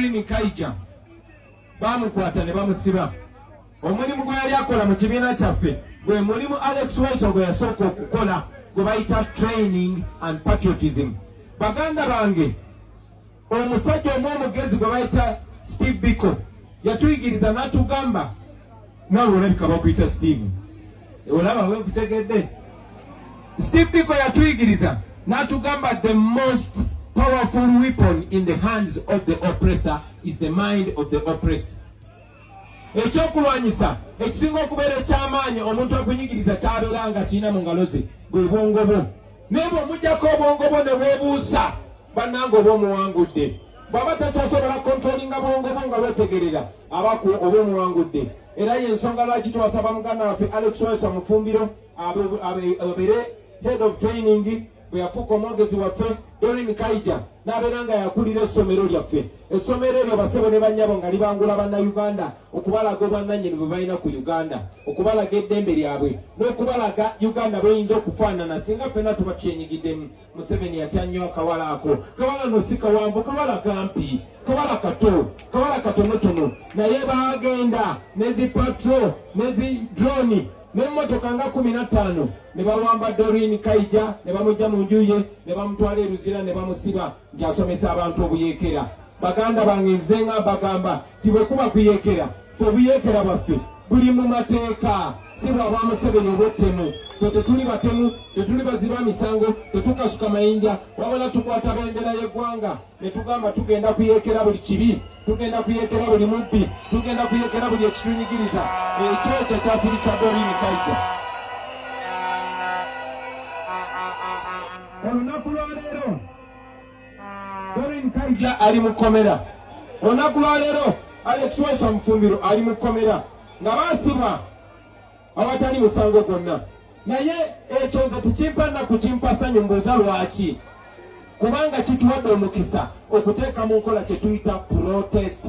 Doreen Kaija bamukwata ne bamusiba. Omulimu gwe yali akola mu kibiina kyaffe gwe mulimu Alex Weso gwe yasooka okukola gwe bayita training and patriotism. Baganda bange, omusajja omwomugezi gwe bayita Steve Biko yatuyigiriza n'atugamba, nawe olabika bakuyita Steve, olaba we nkutegedde. Steve Biko yatuyigiriza n'atugamba the most powerful weapon in the hands of the oppressor is the mind of the oppressed. Ekyokulwanyisa ekisinga okubeera eky'amaanyi omuntu okunyigiriza kyabeera nga kirina mu ngalo ze bwe bwongo bwo. Naye bw'omugyako obwongo bwo ne bwebuusa bannange oba omuwangudde. Bw'aba takyasobola kontrolinga bwongo bwo nga bwetegerera abaku oba omuwangudde. Era y'ensonga lwaki tuwasaba muganda waffe Alex Weso Mufumbiro abeere head of training bwe yafuuka omwogezi waffe Doreen Kaija n'abeera nga yakulira essomero lyaffe. Essomero eryo basebo ne bannyabo nga libangula bannayuganda okubalaga obwannannyini bwe balina ku Uganda, okubalaga eddembe lyabwe n'okubalaga Uganda bweyinza okufaanana singa ffenna tuba tyenyigiddemu. Museveni yatya nnyo akawala ako. Kawala no si kawanvu, kawala kampi, kawala kato, kawala katonotono, naye baagenda nezi patro nezi droni n'emmotoka nga 15 ne bawamba Doreen Kaija ne bamujja mu nju ye ne bamutwala e Luzira ne bamusiba nti asomesa abantu obuyeekera. Baganda bange nze nga bagamba ti bwe kuba kuyeekera ffe obuyeekera bwaffe buli mu mateeka si bwaba Museveni obwettemu. Tetuli batemu, tetuli baziba misango, tetukasuka mayinja, wabula tukwata bendera y'eggwanga ne tugamba tugenda kuyeekera buli kibi, tugenda kuyeekera buli mubbi, tugenda kuyeekera buli ekitunyigiriza. Ekyo kyasirisa Doreen Kaija. Olunaku lwa leero Doreen Kaija ali mu kkomera. Olunaku lwa leero Alex Weso Mufumbiro ali mu kkomera nga baasibwa awatali musango gwonna. Naye ekyo nze tekimpa nnaku kimpa ssanyu mbuuza lwaki. Kubanga kituwadde omukisa okuteeka mu nkola kye tuyita protest